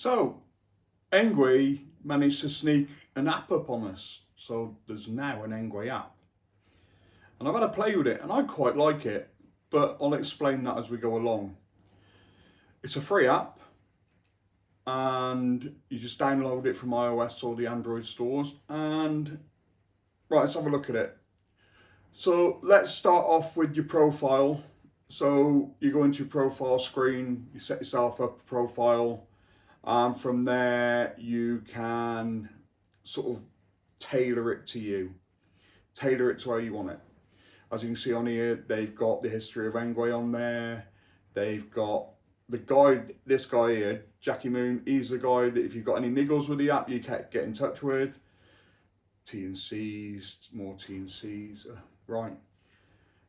So, Engwe managed to sneak an app up on us. So there's now an Engwe app. And I've had a play with it and I quite like it, but I'll explain that as we go along. It's a free app and you just download it from iOS or the Android stores and right, let's have a look at it. So let's start off with your profile. So you go into your profile screen, you set yourself up a profile, and from there you can sort of tailor it to you, tailor it to how you want it. As you can see on here, they've got the history of Engwe on there. They've got the guy, this guy here, Jackie Moon. He's the guy that if you've got any niggles with the app, you can get in touch with. T&Cs, more T&Cs, right.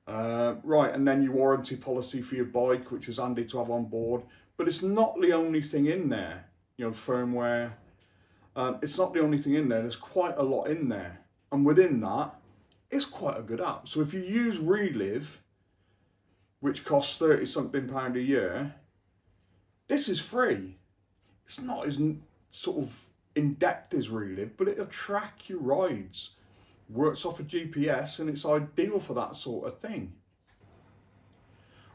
Right, and then your warranty policy for your bike, which is handy to have on board. But it's not the only thing in there, you know, firmware. It's not the only thing in there. There's quite a lot in there. And within that, it's quite a good app. So if you use Relive, which costs 30 something pound a year, this is free. It's not as sort of in depth as Relive, but it'll track your rides. Works off a GPS and it's ideal for that sort of thing.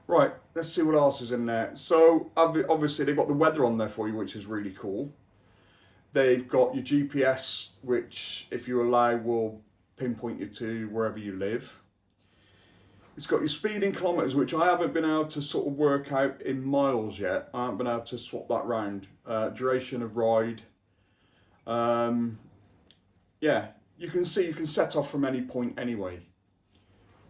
Right, let's see what else is in there. So obviously they've got the weather on there for you, which is really cool. They've got your GPS, which if you allow will pinpoint you to wherever you live. It's got your speed in kilometres, which I haven't been able to sort of work out in miles yet. I haven't been able to swap that round. Duration of ride. Yeah, you can see you can set off from any point anyway.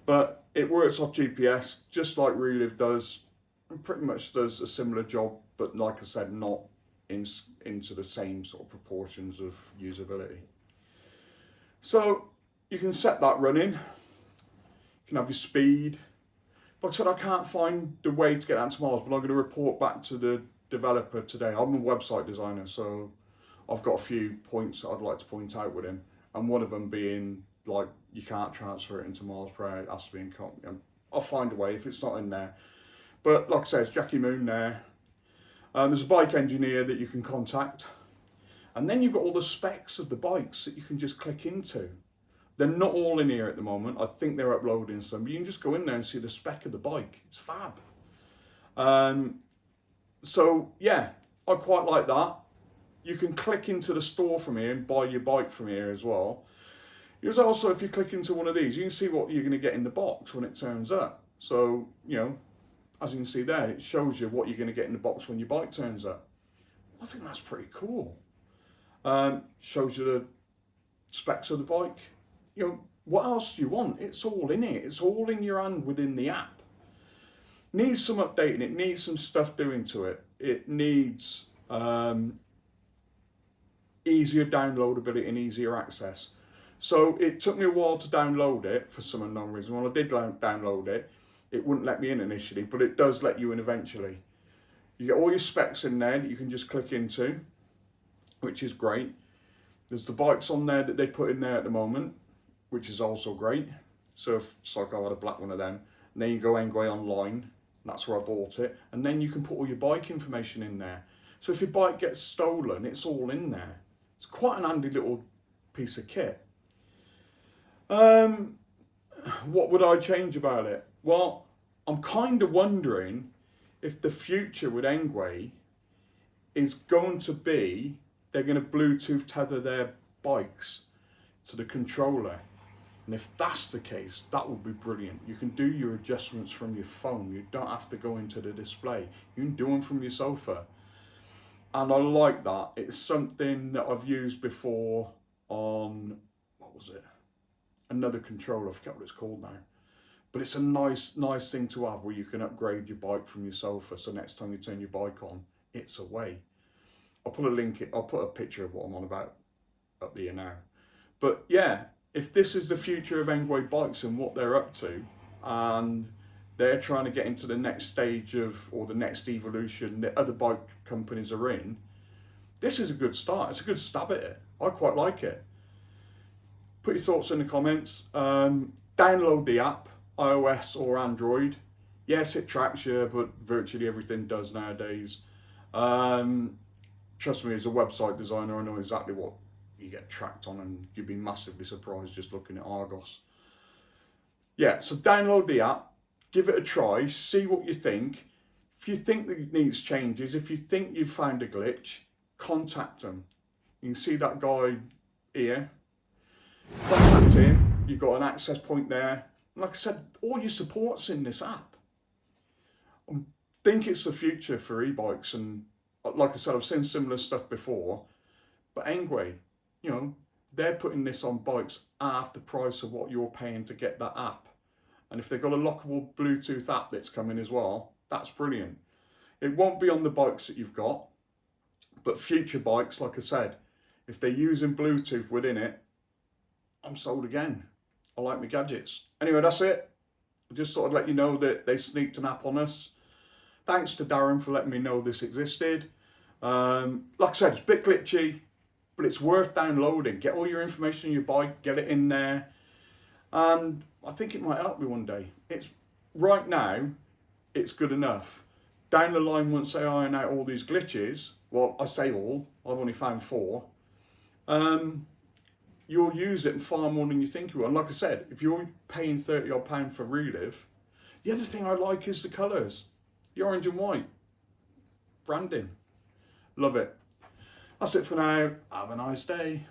But it works off GPS, just like Relive does, and pretty much does a similar job, but like I said, not into the same sort of proportions of usability. So you can set that running. You can have your speed. Like I said, I can't find the way to get down to miles, but I'm going to report back to the developer today. I'm a website designer, so I've got a few points that I'd like to point out with him. And one of them being, like, you can't transfer it into miles per hour. It has to be in I'll find a way if it's not in there. But like I say, it's Jackie Moon there. There's a bike engineer that you can contact. And then you've got all the specs of the bikes that you can just click into. They're not all in here at the moment. I think they're uploading some. But you can just go in there and see the spec of the bike. It's fab. So, yeah, I quite like that. You can click into the store from here and buy your bike from here as well. There's also, if you click into one of these, you can see what you're going to get in the box when it turns up. So, you know, as you can see there, it shows you what you're going to get in the box when your bike turns up. I think that's pretty cool. Shows you the specs of the bike. You know, what else do you want? It's all in it. It's all in your hand within the app. Needs some updating. It needs some stuff doing to it. It needs easier downloadability and easier access. So it took me a while to download it for some unknown reason. When I did download it, it wouldn't let me in initially, but it does let you in eventually. You get all your specs in there that you can just click into, which is great. There's the bikes on there that they put in there at the moment, which is also great. So if it's like I had a black one of them, and then you go Engwe online, that's where I bought it, and then you can put all your bike information in there. So if your bike gets stolen, it's all in there. It's quite an handy little piece of kit. What would I change about it? Well, I'm kind of wondering if the future with Engwe is going to be they're going to Bluetooth tether their bikes to the controller. And if that's the case, that would be brilliant. You can do your adjustments from your phone. You don't have to go into the display. You can do them from your sofa. And I like that. It's something that I've used before on, what was it? Another controller, I forget what it's called now. But it's a nice thing to have where you can upgrade your bike from your sofa. So next time you turn your bike on, it's away. I'll put a picture of what I'm on about up there now. But yeah, if this is the future of Engwe bikes and what they're up to, and they're trying to get into the next stage of, or the next evolution that other bike companies are in, this is a good start. It's a good stab at it. I quite like it. Put your thoughts in the comments. Download the app, iOS or Android. Yes, it tracks you, but virtually everything does nowadays. trust me, as a website designer, I know exactly what you get tracked on, and you'd be massively surprised just looking at Argos. Yeah, so download the app, give it a try, see what you think. If you think that it needs changes, if you think you've found a glitch, contact them. You can see that guy here. Contact him. You've got an access point there. And like I said, all your support's in this app. I think it's the future for e-bikes, and like I said, I've seen similar stuff before. But Engwe, you know, they're putting this on bikes half the price of what you're paying to get that app. And if they've got a lockable Bluetooth app that's coming as well, that's brilliant. It won't be on the bikes that you've got, but future bikes, like I said, if they're using Bluetooth within it, I'm sold again. I like my gadgets. Anyway, that's it. I just thought I'd let you know that they sneaked an app on us. Thanks to Darren for letting me know this existed. Like I said, it's a bit glitchy, but it's worth downloading. Get all your information on your bike, get it in there. And I think it might help me one day. It's right now, it's good enough. Down the line, once they iron out all these glitches, well, I say all, I've only found 4, you'll use it far more than you think you will. And like I said, if you're paying £30 odd for Relive, the other thing I like is the colours. The orange and white. Branding. Love it. That's it for now. Have a nice day.